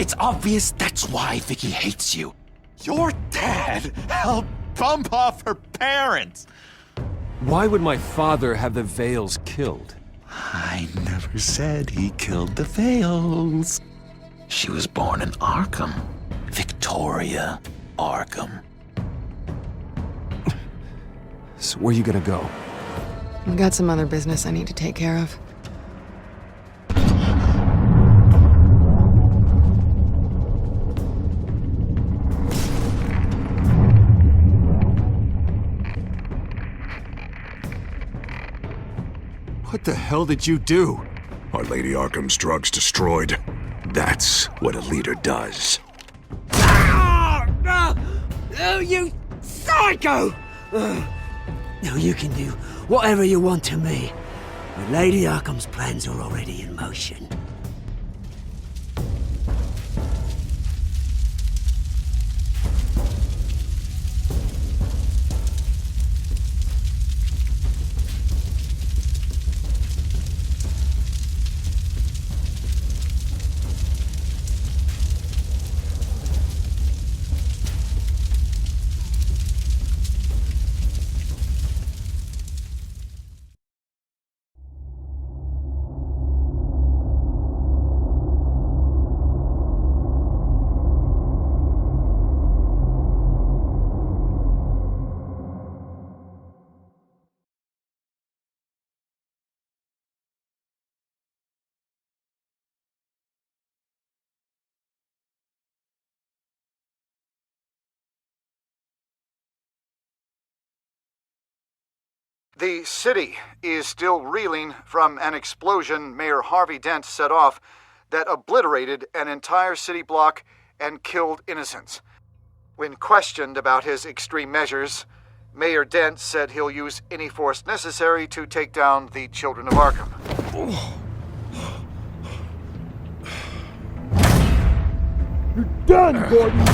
It's obvious that's why Vicky hates you. Your dad helped bump off her parents. Why would my father have the Vales killed? I never said he killed the Vales. She was born in Arkham. Victoria Arkham. So where you gonna go? I've got some other business I need to take care of. What the hell did you do? Our Lady Arkham's drugs destroyed. That's what a leader does. Oh, you psycho! Now you can do whatever you want to me. But Lady Arkham's plans are already in motion. The city is still reeling from an explosion Mayor Harvey Dent set off that obliterated an entire city block and killed innocents. When questioned about his extreme measures, Mayor Dent said he'll use any force necessary to take down the children of Arkham. You're done, Gordon!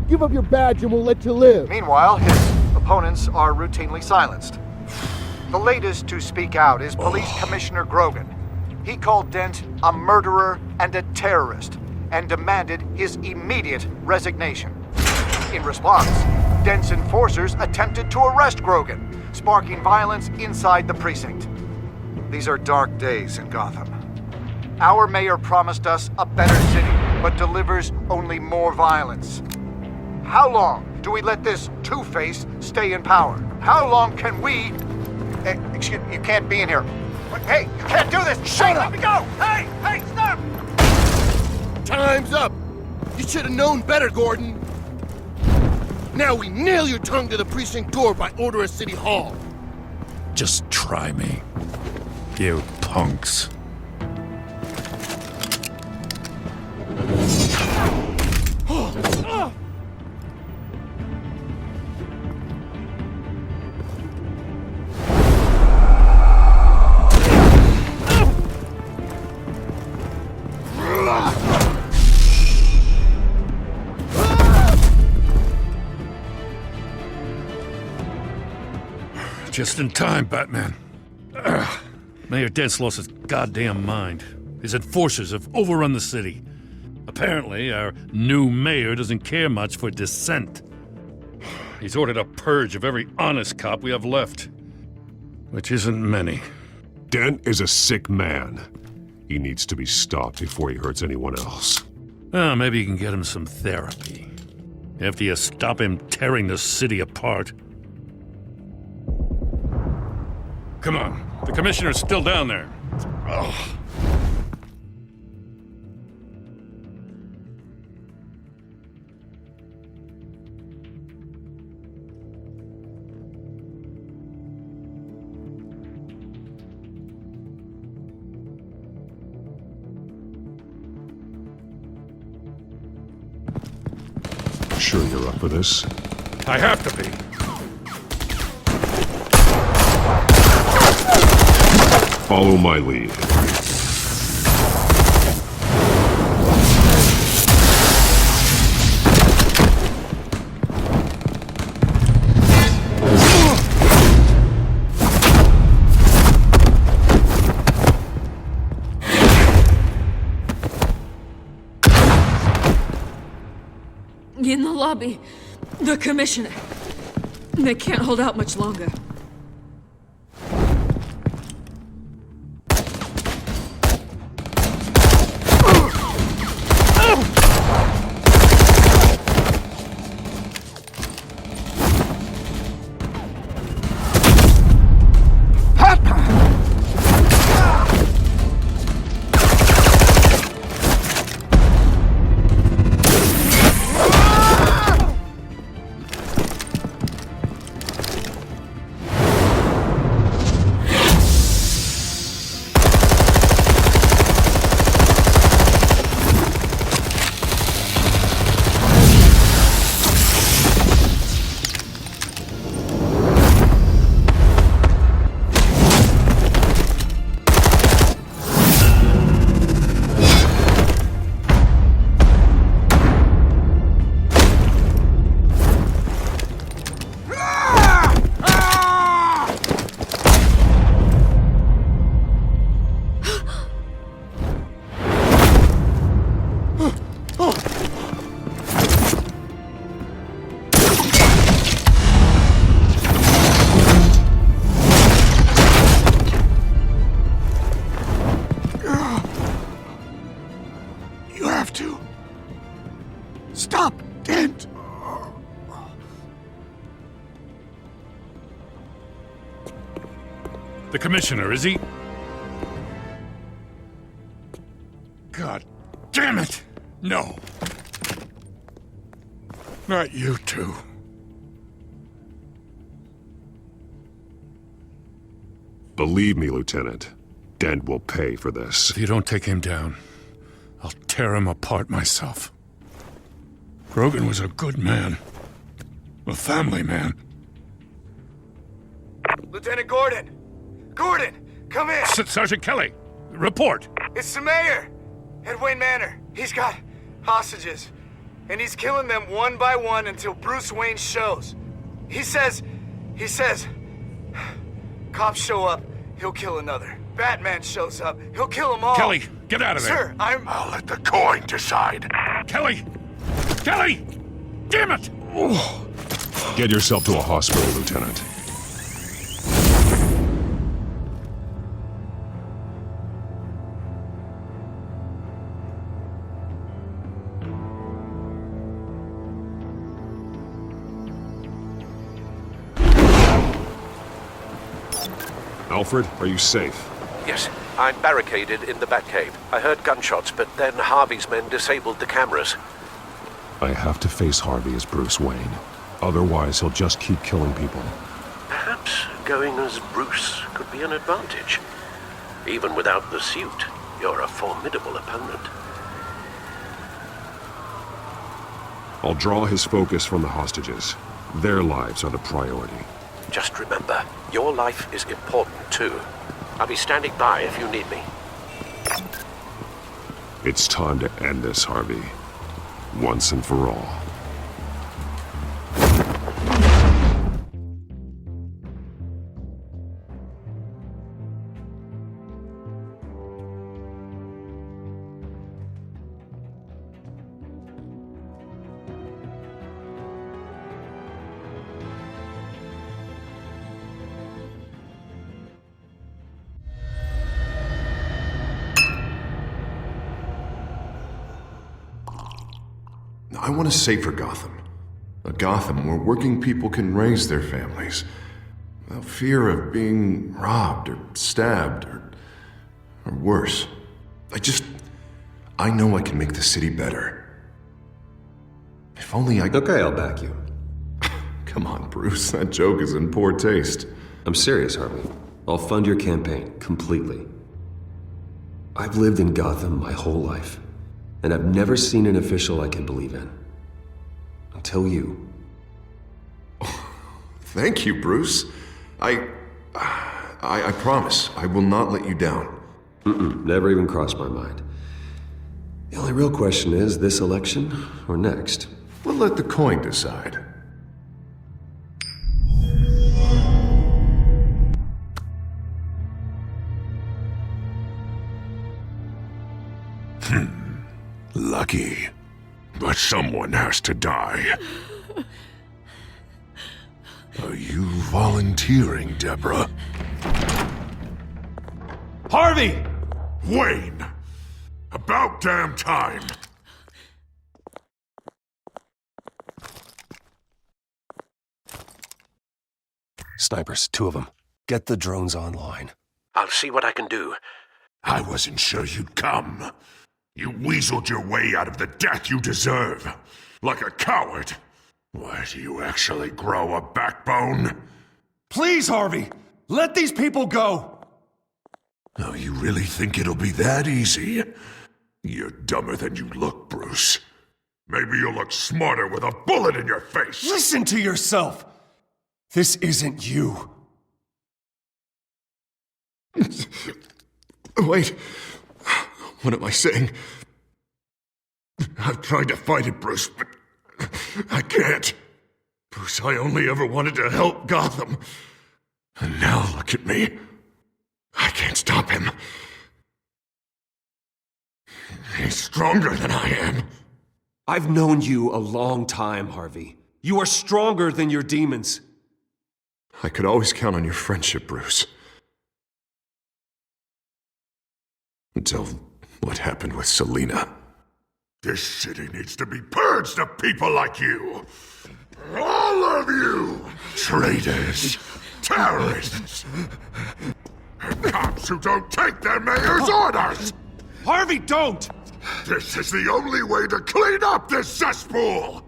Give up your badge and we'll let you live. Meanwhile, his opponents are routinely silenced. The latest to speak out is Police Commissioner Grogan. He called Dent a murderer and a terrorist and demanded his immediate resignation. In response, Dent's enforcers attempted to arrest Grogan, sparking violence inside the precinct. These are dark days in Gotham. Our mayor promised us a better city, but delivers only more violence. How long do we let this two-face stay in power? How long can we... excuse me, you can't be in here. Hey, you can't do this! Shut up! Let me go! Hey, stop! Time's up! You should have known better, Gordon. Now we nail your tongue to the precinct door by order of City Hall. Just try me, you punks. Just in time, Batman. Mayor Dent's lost his goddamn mind. His enforcers have overrun the city. Apparently, our new mayor doesn't care much for dissent. He's ordered a purge of every honest cop we have left. Which isn't many. Dent is a sick man. He needs to be stopped before he hurts anyone else. Maybe you can get him some therapy. After you stop him tearing the city apart. Come on, the commissioner's still down there. Ugh. Sure you're up for this? I have to be. Follow my lead. lobby. The commissioner. They can't hold out much longer. The commissioner, is he? God damn it! No. Not you two. Believe me, Lieutenant, Dent will pay for this. If you don't take him down, I'll tear him apart myself. Grogan was a good man. A family man. Lieutenant Gordon! Gordon, come in! Sergeant Kelly, report! It's the mayor! At Wayne Manor. He's got hostages. And he's killing them one by one until Bruce Wayne shows. He says... Cops show up, he'll kill another. Batman shows up, he'll kill them all. Kelly, get out of there! Sir, I'll let the coin decide. Kelly! Kelly! Damn it! Get yourself to a hospital, Lieutenant. Alfred, are you safe? Yes, I'm barricaded in the Batcave. I heard gunshots, but then Harvey's men disabled the cameras. I have to face Harvey as Bruce Wayne. Otherwise, he'll just keep killing people. Perhaps going as Bruce could be an advantage. Even without the suit, you're a formidable opponent. I'll draw his focus from the hostages. Their lives are the priority. Just remember, your life is important too. I'll be standing by if you need me. It's time to end this, Harvey. Once and for all. I want a safer Gotham. A Gotham where working people can raise their families without fear of being robbed or stabbed or worse. I know I can make the city better. If only I... Okay, I'll back you. Come on, Bruce. That joke is in poor taste. I'm serious, Harvey. I'll fund your campaign completely. I've lived in Gotham my whole life. And I've never seen an official I can believe in. Until you. Oh, thank you, Bruce. I promise I will not let you down. Never even crossed my mind. The only real question is, this election or next? We'll let the coin decide. Lucky. But someone has to die. Are you volunteering, Deborah? Harvey! Wayne! About damn time! Snipers, 2 of them. Get the drones online. I'll see what I can do. I wasn't sure you'd come. You weaseled your way out of the death you deserve. Like a coward. Why, do you actually grow a backbone? Please, Harvey! Let these people go! Oh, you really think it'll be that easy? You're dumber than you look, Bruce. Maybe you'll look smarter with a bullet in your face. Listen to yourself! This isn't you. Wait. What am I saying? I've tried to fight it, Bruce, but I can't. Bruce, I only ever wanted to help Gotham. And now look at me. I can't stop him. He's stronger than I am. I've known you a long time, Harvey. You are stronger than your demons. I could always count on your friendship, Bruce. Until what happened with Selina. This city needs to be purged of people like you. All of you! Traitors, terrorists, and cops who don't take their mayor's orders! Harvey, don't! This is the only way to clean up this cesspool!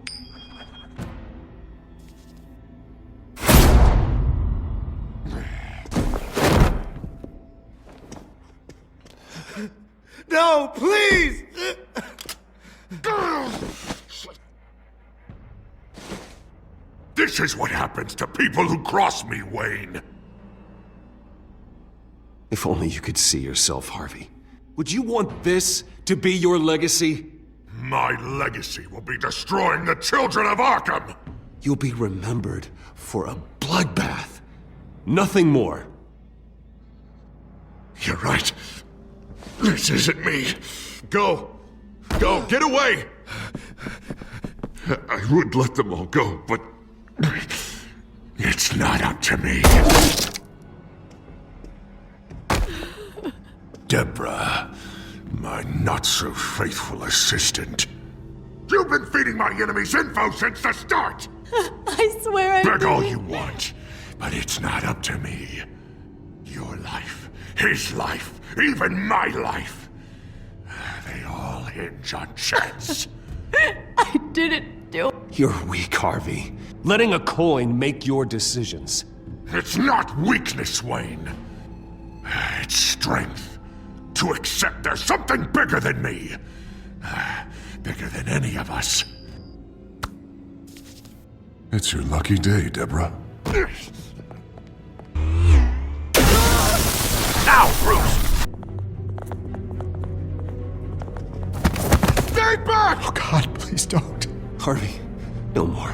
No, please! This is what happens to people who cross me, Wayne. If only you could see yourself, Harvey. Would you want this to be your legacy? My legacy will be destroying the children of Arkham! You'll be remembered for a bloodbath. Nothing more. You're right. This isn't me. Go. Go. Get away. I would let them all go, but it's not up to me. Deborah, my not-so-faithful assistant. You've been feeding my enemies info since the start! I swear I Beg all didn't. you want, but it's not up to me. Your life, his life, even my life. They all hinge on chance. I didn't do it. You're weak, Harvey. Letting a coin make your decisions. It's not weakness, Wayne. It's strength. To accept there's something bigger than me. Bigger than any of us. It's your lucky day, Deborah. Now, Bruce! Stay back! Oh, God, please don't. Harvey, no more.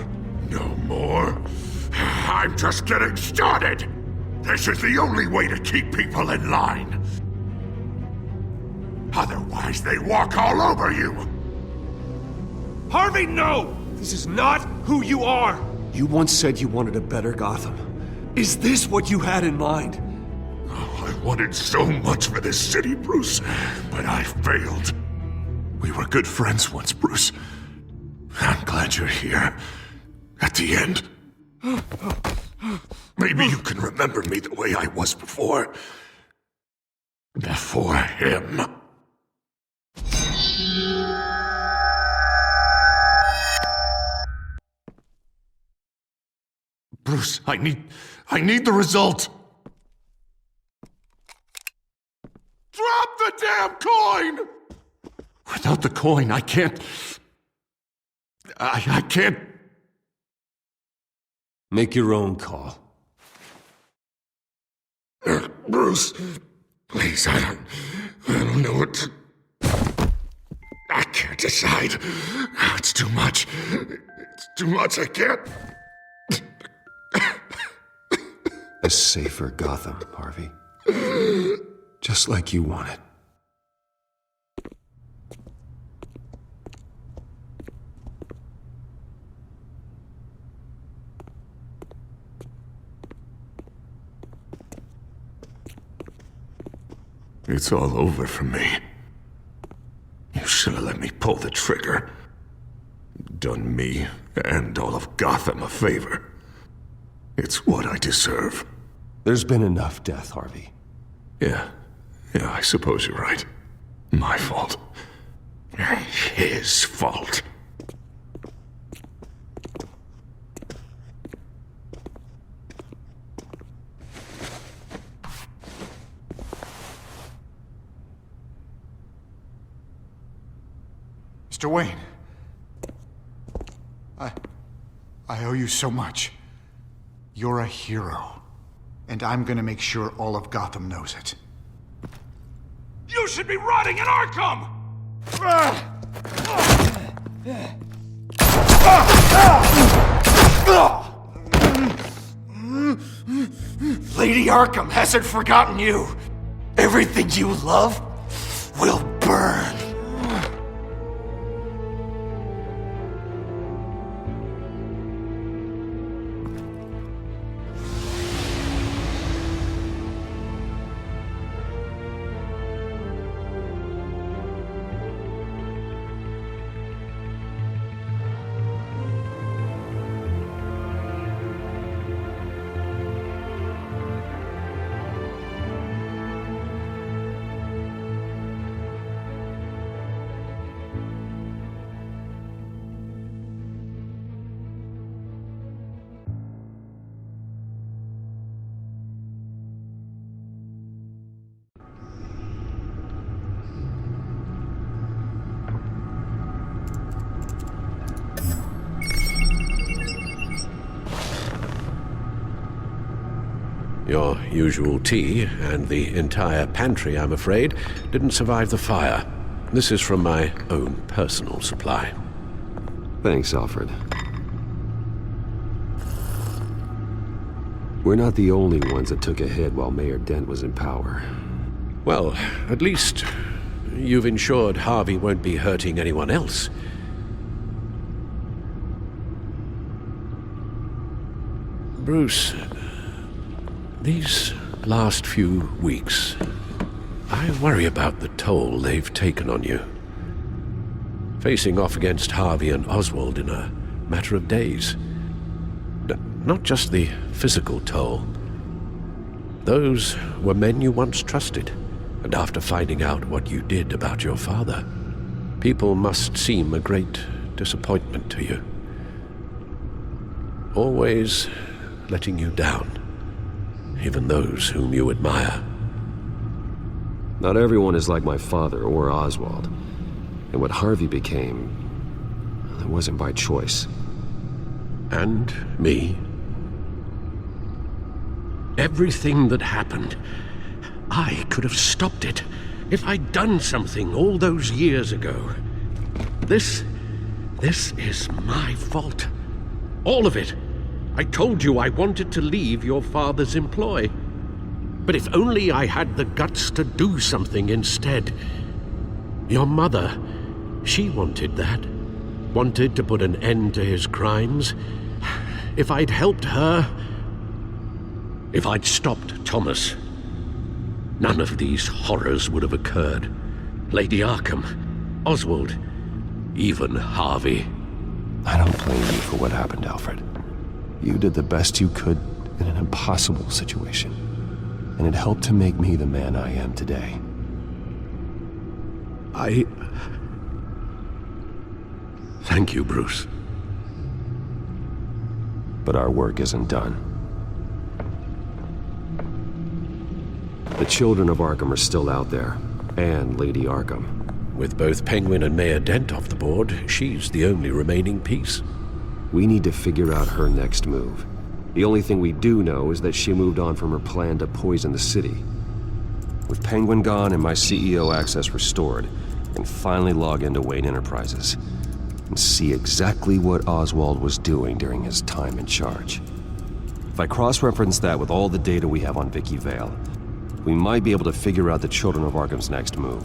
No more? I'm just getting started! This is the only way to keep people in line. Otherwise, they walk all over you! Harvey, no! This is not who you are! You once said you wanted a better Gotham. Is this what you had in mind? Oh, I wanted so much for this city, Bruce, but I failed. We were good friends once, Bruce. I'm glad you're here. At the end. Maybe you can remember me the way I was before. Before him. Bruce, I need the result. Drop the damn coin! Without the coin, I can't... I can't... Make your own call. Bruce, please, I don't know what to... I can't decide. It's too much. It's too much, I can't... A safer Gotham, Harvey. Just like you wanted. It's all over for me. You should have let me pull the trigger. Done me and all of Gotham a favor. It's what I deserve. There's been enough death, Harvey. Yeah, I suppose you're right. My fault. His fault. Mr. Wayne. I owe you so much. You're a hero. And I'm gonna make sure all of Gotham knows it. You should be rotting in Arkham! Lady Arkham hasn't forgotten you. Everything you love will burn. Your usual tea and the entire pantry, I'm afraid, didn't survive the fire. This is from my own personal supply. Thanks, Alfred. We're not the only ones that took a hit while Mayor Dent was in power. Well, at least you've ensured Harvey won't be hurting anyone else. Bruce, these last few weeks, I worry about the toll they've taken on you. Facing off against Harvey and Oswald in a matter of days. Not just the physical toll. Those were men you once trusted, and after finding out what you did about your father, people must seem a great disappointment to you. Always letting you down. Even those whom you admire. Not everyone is like my father or Oswald. And what Harvey became, it wasn't by choice. And me. Everything that happened, I could have stopped it if I'd done something all those years ago. This is my fault. All of it. I told you I wanted to leave your father's employ. But if only I had the guts to do something instead. Your mother, she wanted that. Wanted to put an end to his crimes. If I'd helped her, if I'd stopped Thomas, none of these horrors would have occurred. Lady Arkham, Oswald, even Harvey. I don't blame you for what happened, Alfred. You did the best you could in an impossible situation, and it helped to make me the man I am today. Thank you, Bruce. But our work isn't done. The children of Arkham are still out there, and Lady Arkham. With both Penguin and Mayor Dent off the board, she's the only remaining piece. We need to figure out her next move. The only thing we do know is that she moved on from her plan to poison the city. With Penguin gone and my CEO access restored, I can finally log into Wayne Enterprises and see exactly what Oswald was doing during his time in charge. If I cross-reference that with all the data we have on Vicky Vale, we might be able to figure out the Children of Arkham's next move.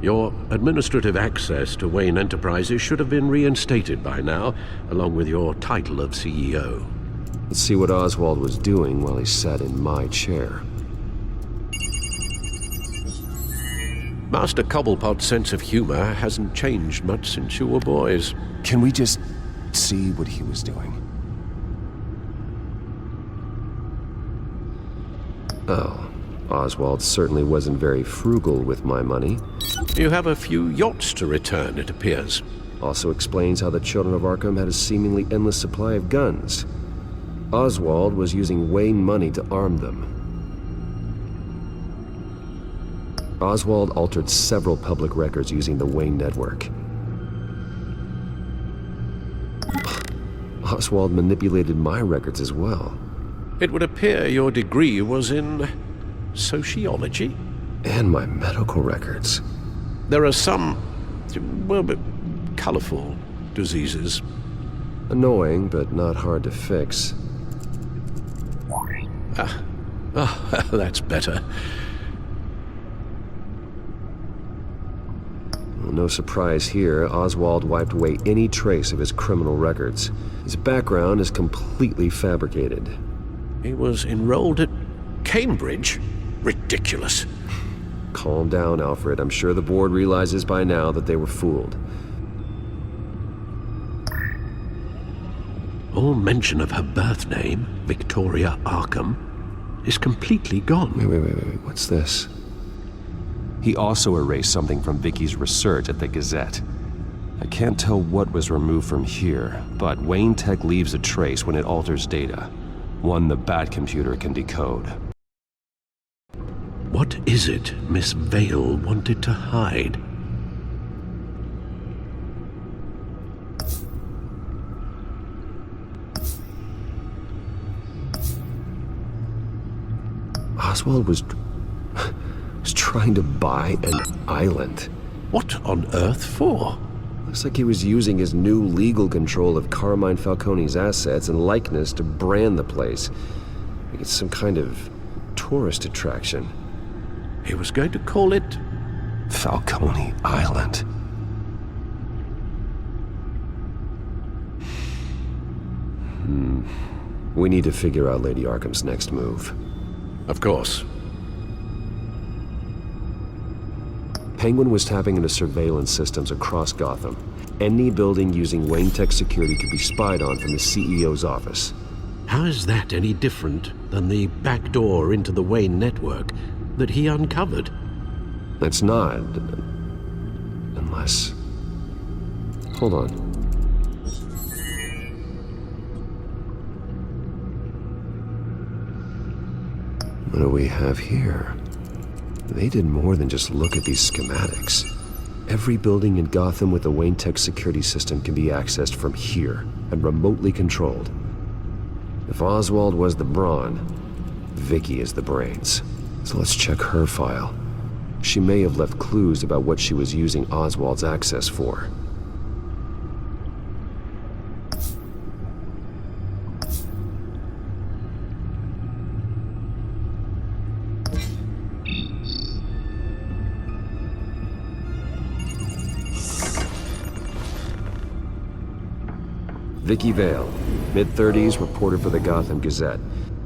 Your administrative access to Wayne Enterprises should have been reinstated by now, along with your title of CEO. Let's see what Oswald was doing while he sat in my chair. Master Cobblepot's sense of humor hasn't changed much since you were boys. Can we just see what he was doing? Oh, Oswald certainly wasn't very frugal with my money. You have a few yachts to return, it appears. Also explains how the children of Arkham had a seemingly endless supply of guns. Oswald was using Wayne money to arm them. Oswald altered several public records using the Wayne network. Oswald manipulated my records as well. It would appear your degree was in sociology? And my medical records. There are some, well, colorful diseases. Annoying, but not hard to fix. That's better. Well, no surprise here, Oswald wiped away any trace of his criminal records. His background is completely fabricated. He was enrolled at Cambridge? Ridiculous. Calm down, Alfred. I'm sure the board realizes by now that they were fooled. All mention of her birth name, Victoria Arkham, is completely gone. Wait. What's this? He also erased something from Vicky's research at the Gazette. I can't tell what was removed from here, but Wayne Tech leaves a trace when it alters data. One the Bat computer can decode. What is it Miss Vale wanted to hide? Oswald was trying to buy an island. What on earth for? Looks like he was using his new legal control of Carmine Falcone's assets and likeness to brand the place. Like it's some kind of tourist attraction. He was going to call it Falcone Island. We need to figure out Lady Arkham's next move. Of course. Penguin was tapping into surveillance systems across Gotham. Any building using Wayne Tech security could be spied on from the CEO's office. How is that any different than the back door into the Wayne network that he uncovered? It's not. Unless... Hold on. What do we have here? They did more than just look at these schematics. Every building in Gotham with the Wayne Tech security system can be accessed from here and remotely controlled. If Oswald was the brawn, Vicky is the brains. So let's check her file. She may have left clues about what she was using Oswald's access for. Vicky Vale, mid-30s, reporter for the Gotham Gazette.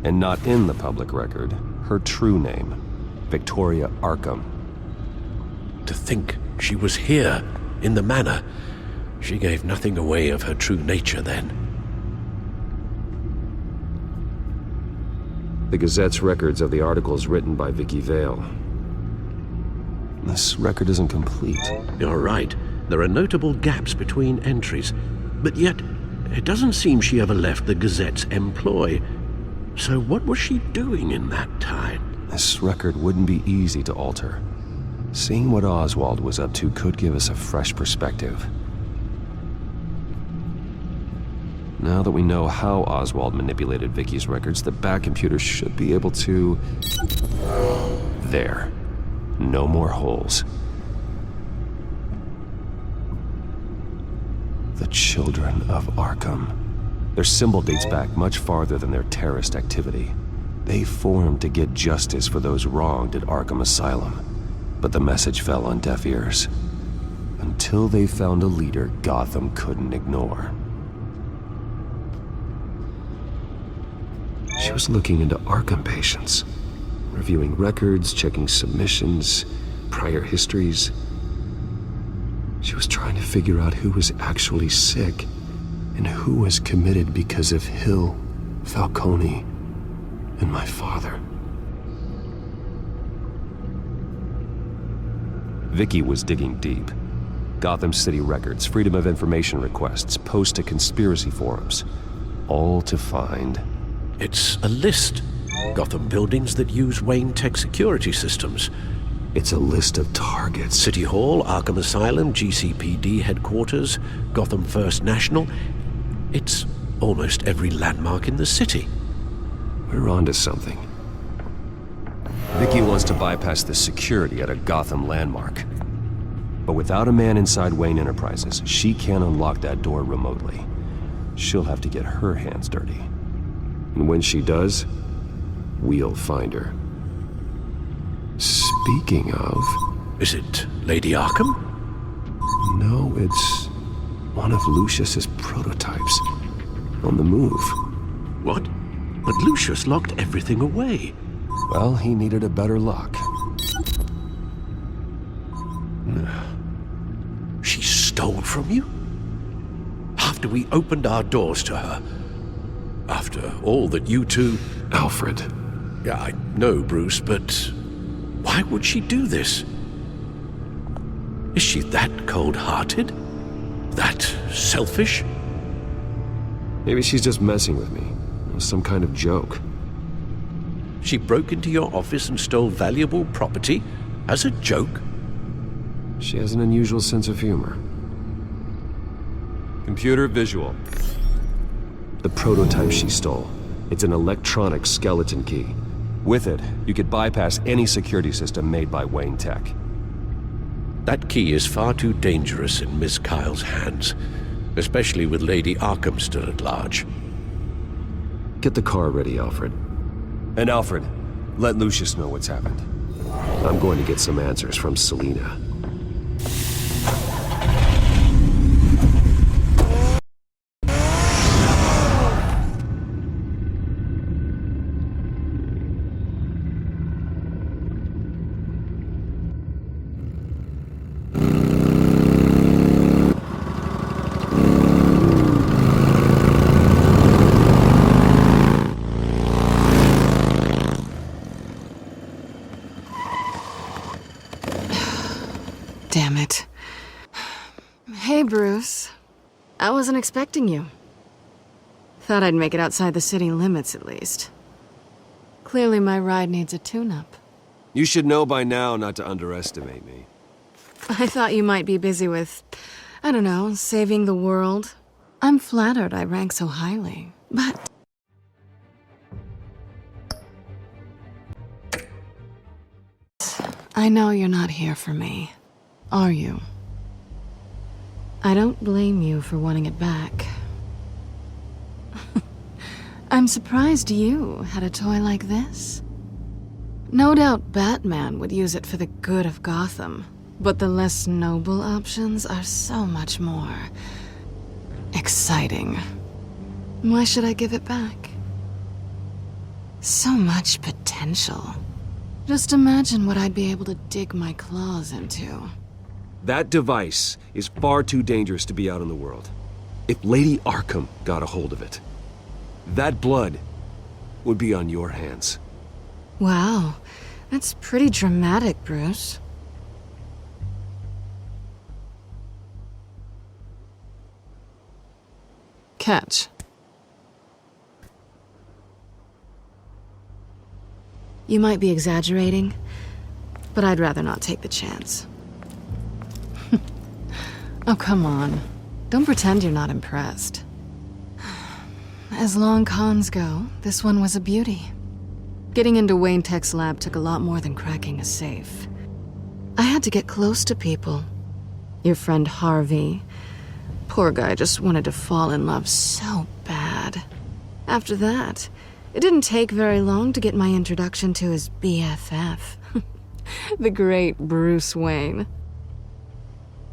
And not in the public record, her true name, Victoria Arkham. To think she was here, in the manor. She gave nothing away of her true nature then. The Gazette's records of the articles written by Vicky Vale. This record isn't complete. You're right. There are notable gaps between entries. But yet, it doesn't seem she ever left the Gazette's employ. So what was she doing in that time? This record wouldn't be easy to alter. Seeing what Oswald was up to could give us a fresh perspective. Now that we know how Oswald manipulated Vicky's records, the Bat computer should be able to... There. No more holes. The Children of Arkham. Their symbol dates back much farther than their terrorist activity. They formed to get justice for those wronged at Arkham Asylum. But the message fell on deaf ears. Until they found a leader Gotham couldn't ignore. She was looking into Arkham patients, reviewing records, checking submissions, prior histories. She was trying to figure out who was actually sick and who was committed because of Hill, Falcone, and my father. Vicky was digging deep. Gotham City records, Freedom of Information requests, posts to conspiracy forums. All to find... It's a list. Gotham buildings that use Wayne Tech security systems. It's a list of targets. City Hall, Arkham Asylum, GCPD headquarters, Gotham First National. It's almost every landmark in the city. We're onto something. Vicky wants to bypass the security at a Gotham landmark. But without a man inside Wayne Enterprises, she can't unlock that door remotely. She'll have to get her hands dirty. And when she does, we'll find her. Speaking of... Is it Lady Arkham? No, it's one of Lucius's prototypes. On the move. What? But Lucius locked everything away. Well, he needed a better lock. She stole from you? After we opened our doors to her? After all that you two... Alfred. Yeah, I know, Bruce, but why would she do this? Is she that cold-hearted? That selfish? Maybe she's just messing with me. It was some kind of joke. She broke into your office and stole valuable property as a joke? She has an unusual sense of humor. Computer visual. The prototype she stole. It's an electronic skeleton key. With it, you could bypass any security system made by Wayne Tech. That key is far too dangerous in Miss Kyle's hands, especially with Lady Arkham still at large. Get the car ready, Alfred. And Alfred, let Lucius know what's happened. I'm going to get some answers from Selina. Damn it. Hey, Bruce. I wasn't expecting you. Thought I'd make it outside the city limits, at least. Clearly my ride needs a tune-up. You should know by now not to underestimate me. I thought you might be busy with, I don't know, saving the world. I'm flattered I rank so highly, but... I know you're not here for me, are you? I don't blame you for wanting it back. I'm surprised you had a toy like this. No doubt Batman would use it for the good of Gotham, but the less noble options are so much more exciting. Why should I give it back? So much potential. Just imagine what I'd be able to dig my claws into. That device is far too dangerous to be out in the world. If Lady Arkham got a hold of it, that blood would be on your hands. Wow, that's pretty dramatic, Bruce. Catch. You might be exaggerating, but I'd rather not take the chance. Oh, come on. Don't pretend you're not impressed. As long cons go, this one was a beauty. Getting into Wayne Tech's lab took a lot more than cracking a safe. I had to get close to people. Your friend Harvey. Poor guy just wanted to fall in love so bad. After that, it didn't take very long to get my introduction to his BFF. The great Bruce Wayne.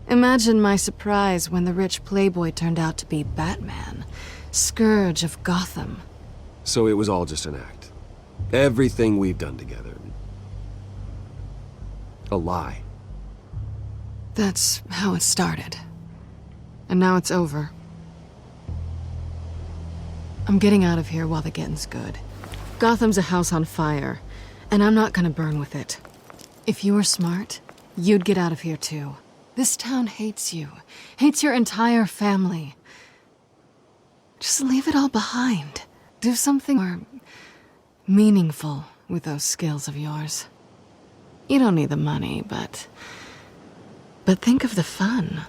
Imagine my surprise when the rich playboy turned out to be Batman, scourge of Gotham. So it was all just an act. Everything we've done together. A lie. That's how it started. And now it's over. I'm getting out of here while the getting's good. Gotham's a house on fire, and I'm not gonna burn with it. If you were smart, you'd get out of here too. This town hates you. Hates your entire family. Just leave it all behind. Do something more meaningful with those skills of yours. You don't need the money, but think of the fun.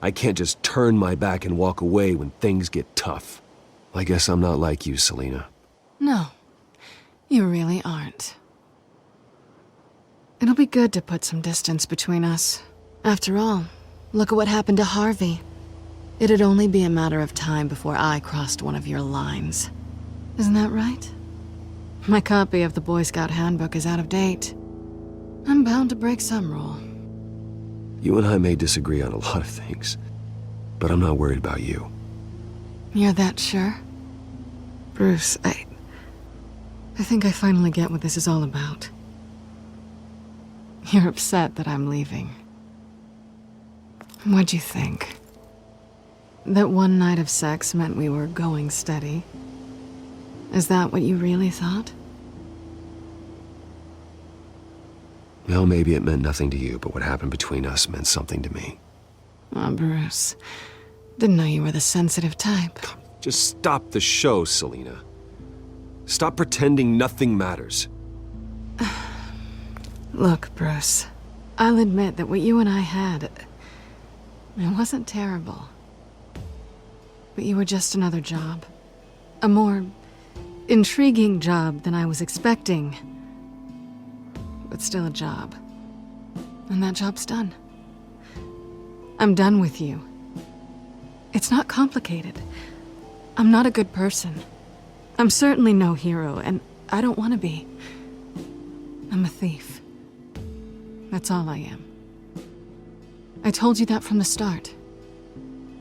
I can't just turn my back and walk away when things get tough. I guess I'm not like you, Selina. No, you really aren't. It'll be good to put some distance between us. After all, look at what happened to Harvey. It'd only be a matter of time before I crossed one of your lines. Isn't that right? My copy of the Boy Scout Handbook is out of date. I'm bound to break some rule. You and I may disagree on a lot of things, but I'm not worried about you. You're that sure? Bruce, I think I finally get what this is all about. You're upset that I'm leaving. What'd you think? That one night of sex meant we were going steady? Is that what you really thought? Well, maybe it meant nothing to you, but what happened between us meant something to me. Oh, Bruce. Didn't know you were the sensitive type. Just stop the show, Selina. Stop pretending nothing matters. Look, Bruce. I'll admit that what you and I had, it wasn't terrible. But you were just another job. A more intriguing job than I was expecting. But still a job. And that job's done. I'm done with you. It's not complicated. I'm not a good person. I'm certainly no hero, and I don't want to be. I'm a thief. That's all I am. I told you that from the start.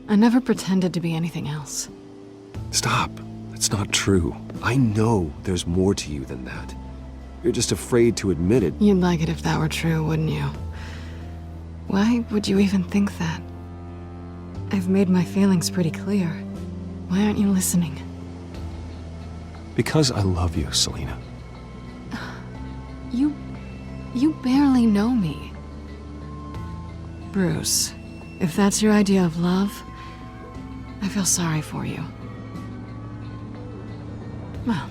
I never pretended to be anything else. Stop. That's not true. I know there's more to you than that. You're just afraid to admit it. You'd like it if that were true, wouldn't you? Why would you even think that? I've made my feelings pretty clear. Why aren't you listening? Because I love you, Selina. You barely know me. Bruce, if that's your idea of love, I feel sorry for you. Well,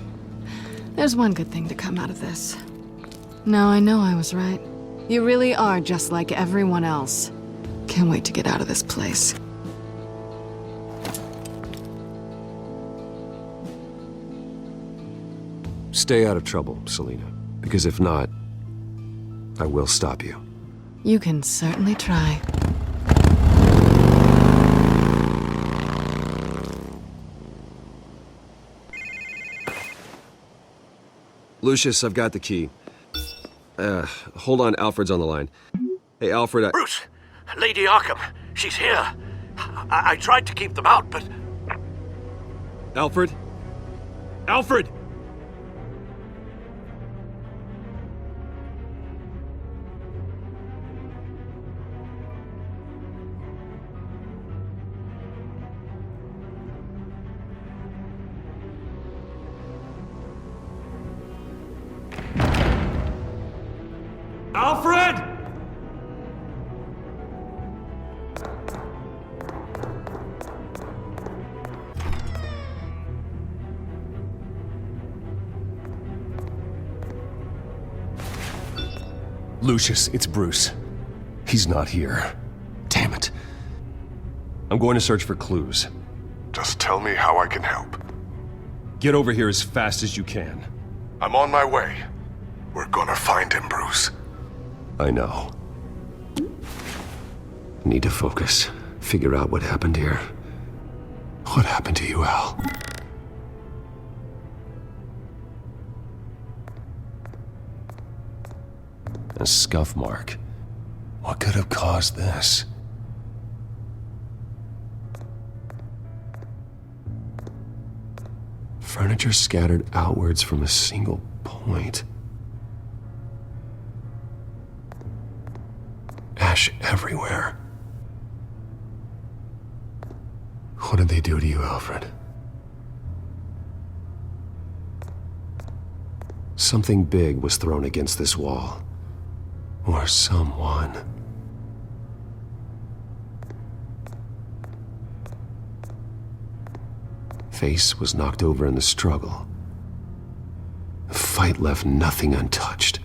there's one good thing to come out of this. Now I know I was right. You really are just like everyone else. Can't wait to get out of this place. Stay out of trouble, Selina. Because if not, I will stop you. You can certainly try. Lucius, I've got the key. Hold on, Alfred's on the line. Hey, Alfred, Bruce! Lady Arkham, she's here. I tried to keep them out, but... Alfred? Alfred! Alfred! Lucius, it's Bruce. He's not here. Damn it. I'm going to search for clues. Just tell me how I can help. Get over here as fast as you can. I'm on my way. We're gonna find him, Bruce. I know. Need to focus. Figure out what happened here. What happened to you, Al? A scuff mark. What could have caused this? Furniture scattered outwards from a single point. Ash everywhere. What did they do to you, Alfred? Something big was thrown against this wall. Or someone. Face was knocked over in the struggle. The fight left nothing untouched.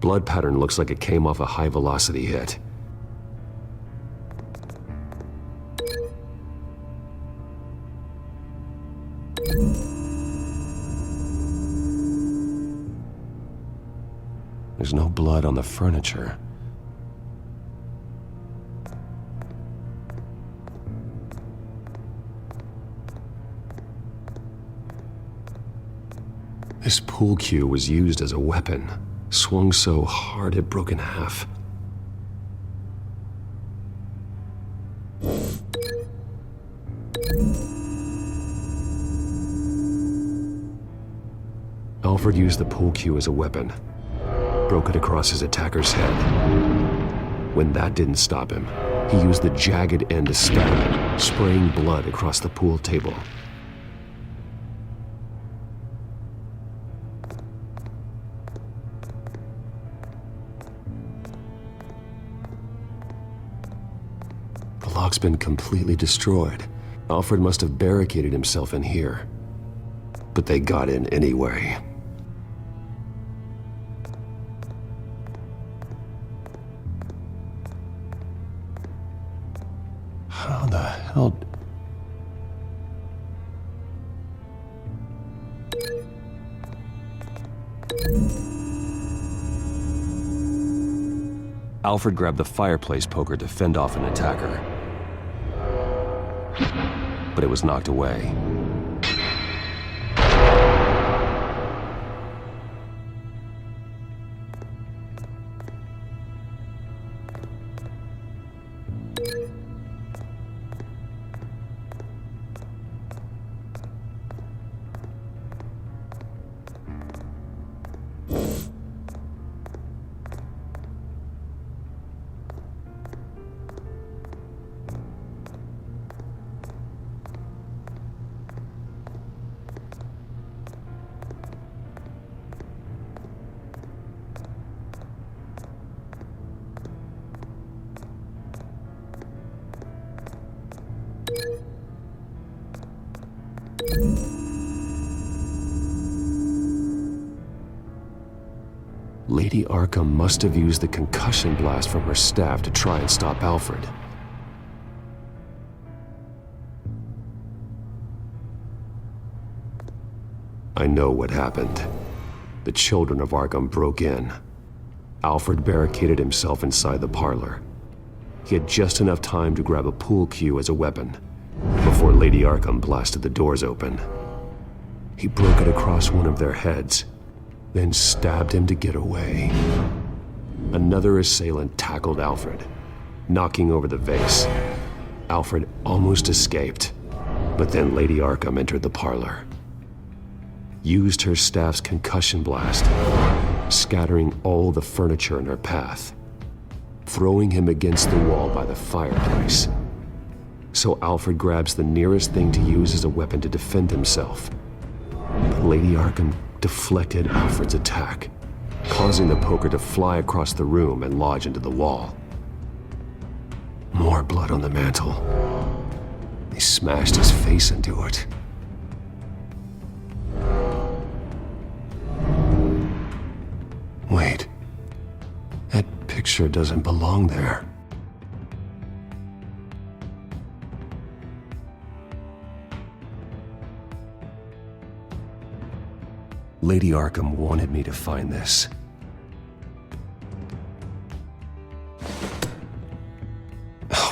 Blood pattern looks like it came off a high-velocity hit. There's no blood on the furniture. This pool cue was used as a weapon. Swung so hard it broke in half. Alfred used the pool cue as a weapon. Broke it across his attacker's head. When that didn't stop him, he used the jagged end to stab him, spraying blood across the pool table. The lock's been completely destroyed. Alfred must have barricaded himself in here. But they got in anyway. How the hell... Alfred grabbed the fireplace poker to fend off an attacker. But it was knocked away. Lady Arkham must have used the concussion blast from her staff to try and stop Alfred. I know what happened. The children of Arkham broke in. Alfred barricaded himself inside the parlor. He had just enough time to grab a pool cue as a weapon before Lady Arkham blasted the doors open. He broke it across one of their heads, then stabbed him to get away. Another assailant tackled Alfred, knocking over the vase. Alfred almost escaped, but then Lady Arkham entered the parlor. Used her staff's concussion blast, scattering all the furniture in her path, throwing him against the wall by the fireplace. So Alfred grabs the nearest thing to use as a weapon to defend himself. But Lady Arkham deflected Alfred's attack, causing the poker to fly across the room and lodge into the wall. More blood on the mantel. They smashed his face into it. Wait. That picture doesn't belong there. Lady Arkham wanted me to find this.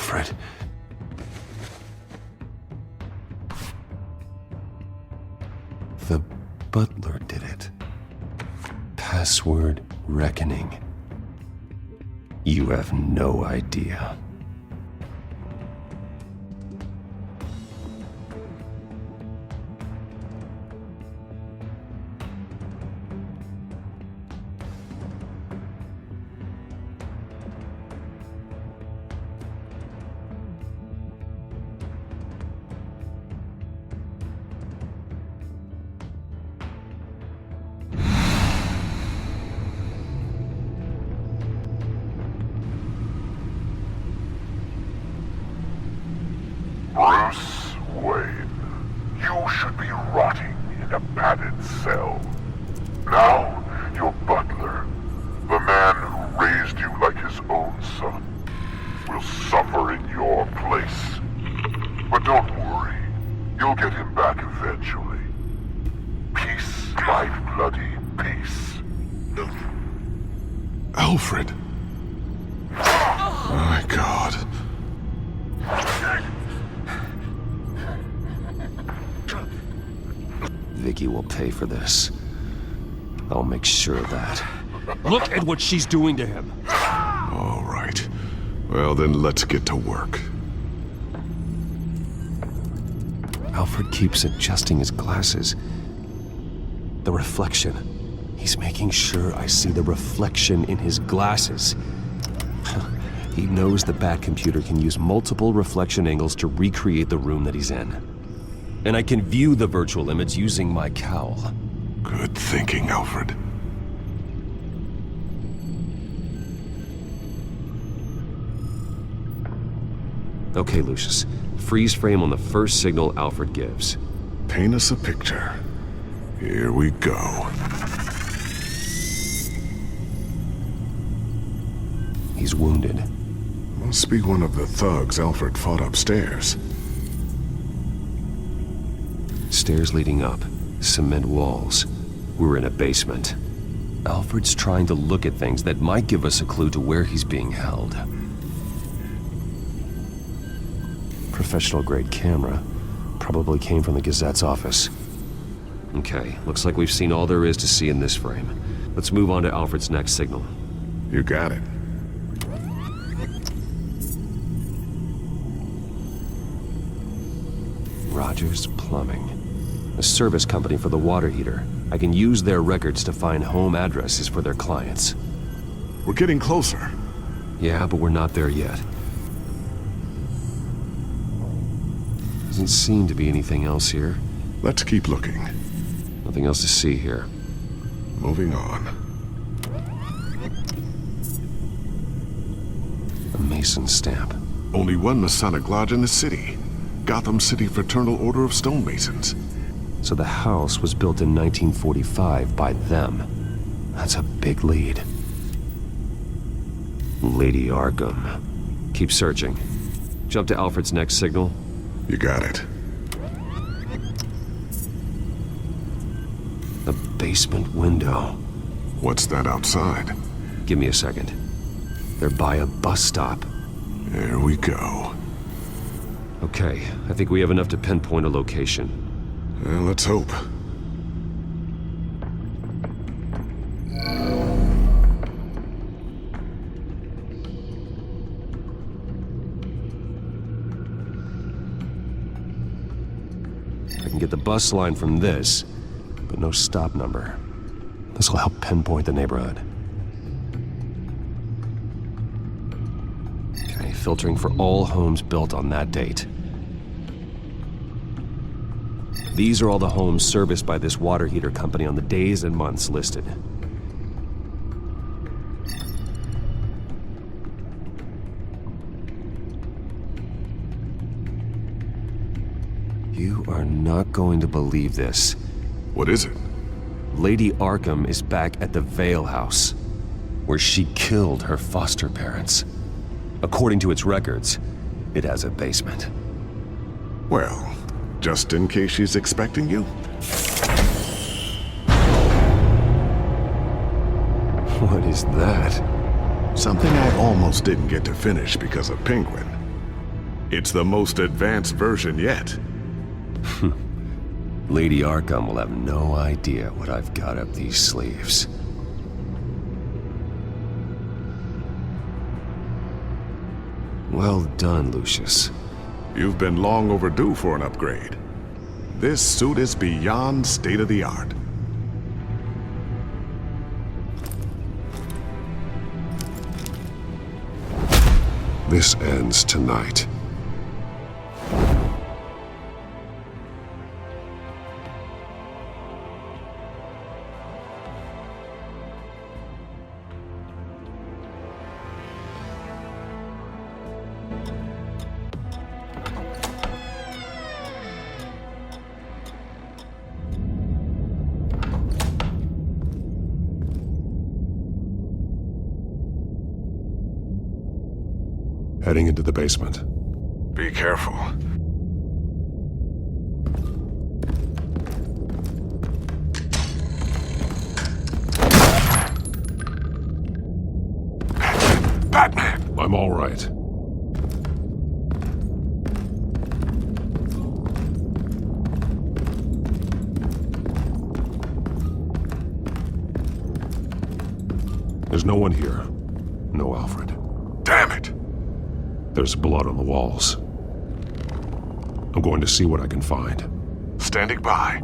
Alfred. The butler did it. Password reckoning. You have no idea. Bruce Wayne, you should be rotting in a padded cell. Now, your butler, the man who raised you like his own son, will suffer in your place. But don't worry, you'll get him back eventually. Peace, my bloody peace. Alfred. My God. Vicky will pay for this. I'll make sure of that. Look at what she's doing to him! All right. Well, then let's get to work. Alfred keeps adjusting his glasses. The reflection. He's making sure I see the reflection in his glasses. He knows the Batcomputer can use multiple reflection angles to recreate the room that he's in. And I can view the virtual image using my cowl. Good thinking, Alfred. Okay, Lucius. Freeze frame on the first signal Alfred gives. Paint us a picture. Here we go. He's wounded. Must be one of the thugs Alfred fought upstairs. Stairs leading up. Cement walls. We're in a basement. Alfred's trying to look at things that might give us a clue to where he's being held. Professional-grade camera. Probably came from the Gazette's office. Okay, looks like we've seen all there is to see in this frame. Let's move on to Alfred's next signal. You got it. Rogers Plumbing. A service company for the water heater. I can use their records to find home addresses for their clients. We're getting closer. Yeah, but we're not there yet. Doesn't seem to be anything else here. Let's keep looking. Nothing else to see here. Moving on. A Mason stamp. Only one Masonic lodge in the city. Gotham City Fraternal Order of Stonemasons. So the house was built in 1945 by them. That's a big lead. Lady Arkham. Keep searching. Jump to Alfred's next signal. You got it. A basement window. What's that outside? Give me a second. They're by a bus stop. There we go. Okay, I think we have enough to pinpoint a location. Well, let's hope. I can get the bus line from this, but no stop number. This will help pinpoint the neighborhood. Okay, filtering for all homes built on that date. These are all the homes serviced by this water heater company on the days and months listed. You are not going to believe this. What is it? Lady Arkham is back at the Vale House, where she killed her foster parents. According to its records, it has a basement. Well, just in case she's expecting you. What is that? Something I almost didn't get to finish because of Penguin. It's the most advanced version yet. Lady Arkham will have no idea what I've got up these sleeves. Well done, Lucius. You've been long overdue for an upgrade. This suit is beyond state-of-the-art. This ends tonight. Heading into the basement. Be careful. Batman! I'm all right. There's no one here. No Alfred. Damn it! There's blood on the walls. I'm going to see what I can find. Standing by.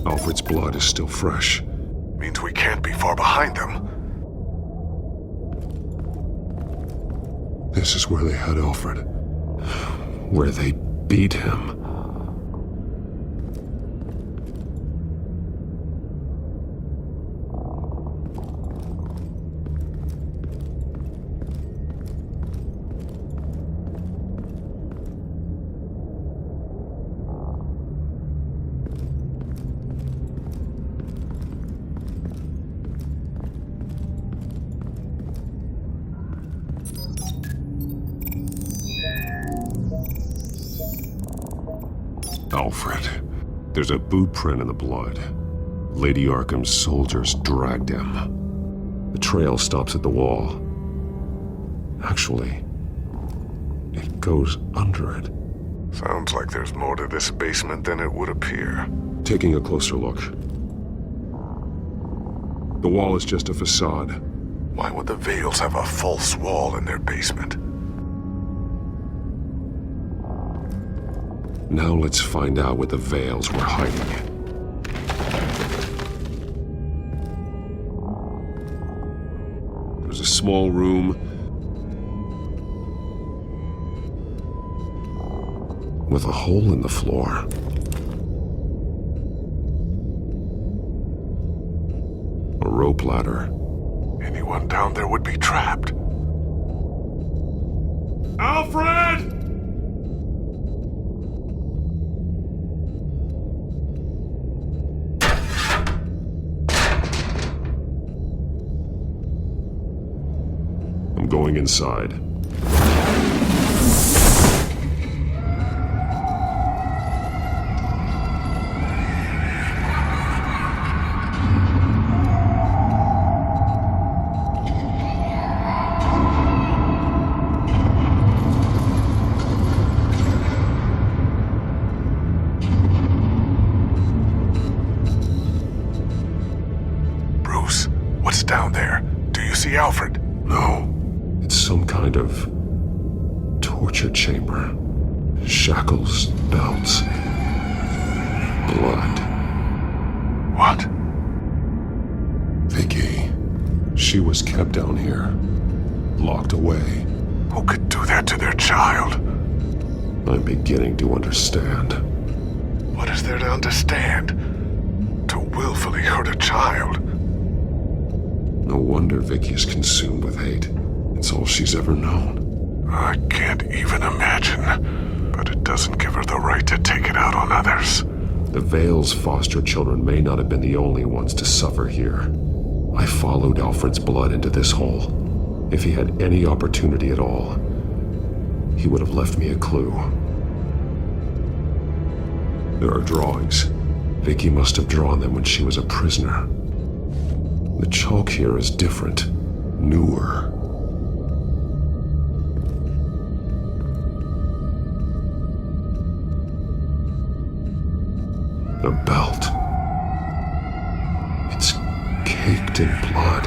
Alfred's blood is still fresh. Means we can't be far behind them. This is where they had Alfred. Where they beat him. Alfred. There's a boot print in the blood. Lady Arkham's soldiers dragged him. The trail stops at the wall. Actually, it goes under it. Sounds like there's more to this basement than it would appear. Taking a closer look. The wall is just a facade. Why would the Vales have a false wall in their basement? Now let's find out what the Vales were hiding. There's a small room with a hole in the floor. A rope ladder. Anyone down there would be trapped. Alfred! I'm going inside. Bruce, what's down there? Do you see Alfred? No. It's some kind of torture chamber. Shackles, belts, blood. What? Vicky. She was kept down here, locked away. Who could do that to their child? I'm beginning to understand. What is there to understand? To willfully hurt a child? No wonder Vicky is consumed with hate. It's all she's ever known. I can't even imagine, but it doesn't give her the right to take it out on others. The Vale's foster children may not have been the only ones to suffer here. I followed Alfred's blood into this hole. If he had any opportunity at all, he would have left me a clue. There are drawings. Vicky must have drawn them when she was a prisoner. The chalk here is different, newer. The belt. It's caked in blood.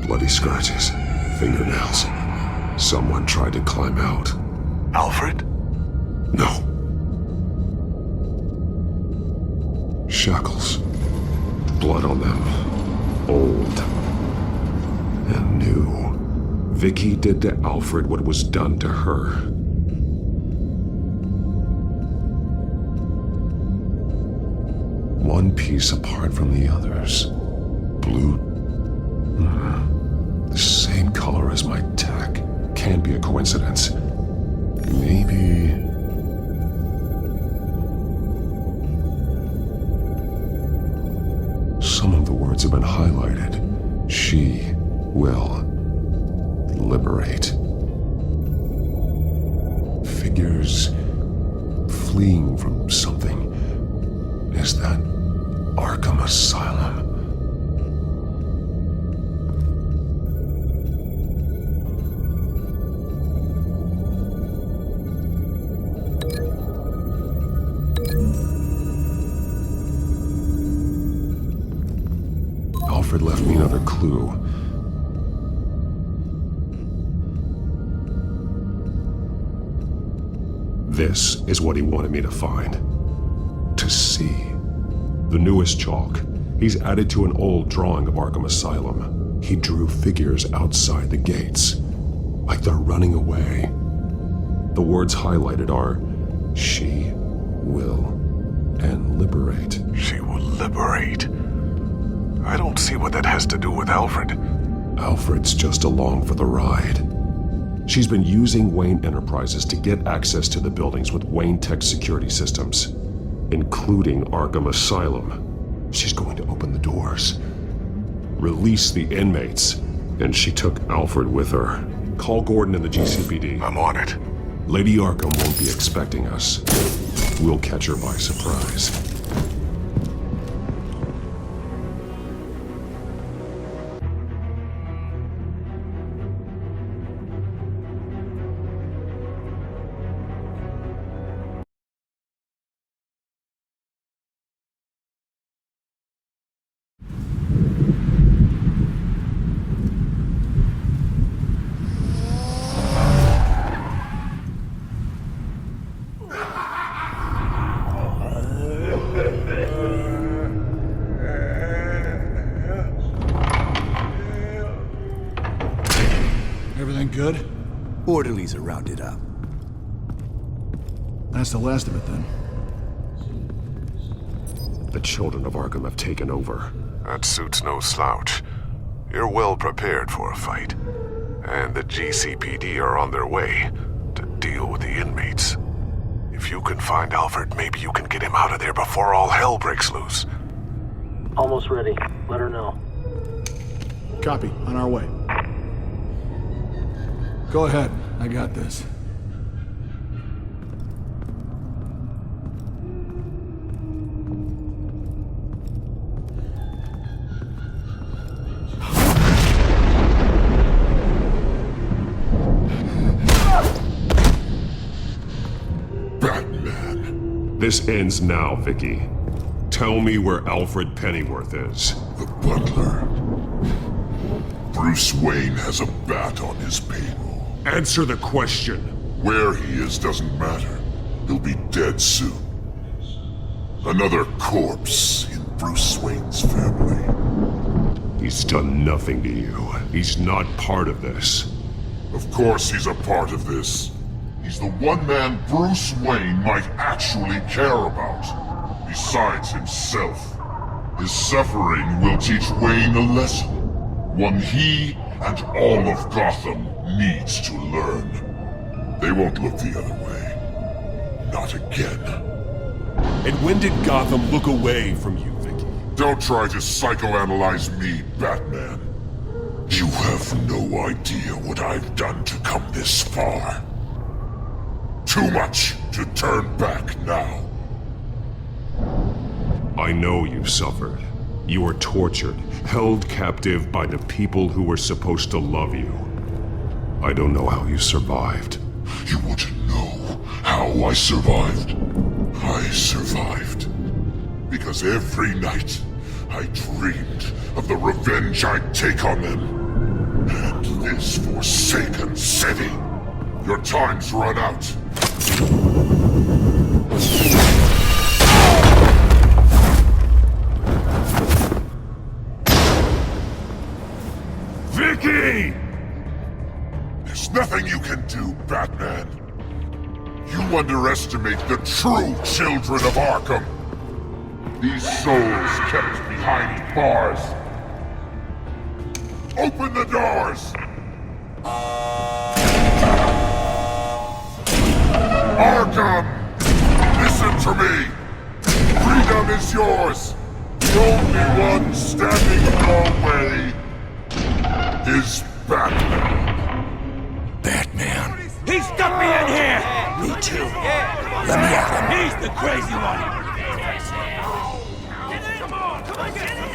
Bloody scratches, fingernails. Someone tried to climb out. Alfred? No. Shackles. Blood on them. Old. And new. Vicky did to Alfred what was done to her. One piece apart from the others. Blue. The same color as my tech. Can't be a coincidence. Maybe... Some of the words have been highlighted. She will liberate. Figures fleeing from something. Is that Arkham Asylum? Alfred left me another clue. This is what he wanted me to find. To see. The newest chalk. He's added to an old drawing of Arkham Asylum. He drew figures outside the gates. Like they're running away. The words highlighted are, she will and liberate. She will liberate. I don't see what that has to do with Alfred. Alfred's just along for the ride. She's been using Wayne Enterprises to get access to the buildings with Wayne Tech security systems, including Arkham Asylum. She's going to open the doors, release the inmates, and she took Alfred with her. Call Gordon and the GCPD. I'm on it. Lady Arkham won't be expecting us. We'll catch her by surprise. Everything good? Orderlies are rounded up. That's the last of it, then. The children of Arkham have taken over. That suit's no slouch. You're well prepared for a fight. And the GCPD are on their way to deal with the inmates. If you can find Alfred, maybe you can get him out of there before all hell breaks loose. Almost ready. Let her know. Copy. On our way. Go ahead. I got this. Batman. This ends now, Vicky. Tell me where Alfred Pennyworth is. The butler. Bruce Wayne has a bat on his payroll. Answer the question. Where he is doesn't matter. He'll be dead soon. Another corpse in Bruce Wayne's family. He's done nothing to you. He's not part of this. Of course he's a part of this. He's the one man Bruce Wayne might actually care about. Besides himself. His suffering will teach Wayne a lesson. One he and all of Gotham needs to learn. They won't look the other way. Not again. And when did Gotham look away from you, Vicky? Don't try to psychoanalyze me, Batman. You have no idea what I've done to come this far. too much to turn back now. I know you've suffered. You were tortured, held captive by the people who were supposed to love you. I don't know how you survived. You want to know how I survived? I survived because every night I dreamed of the revenge I'd take on them. And this forsaken city. Your time's run out. Vicky! There's nothing you can do, Batman. You underestimate the true children of Arkham. These souls kept behind bars. Open the doors! Arkham! Listen to me! Freedom is yours! The only one standing in your way is Batman. Batman? He stuck me in here! Me too. Let me at him. He's the crazy one! Come on, get in!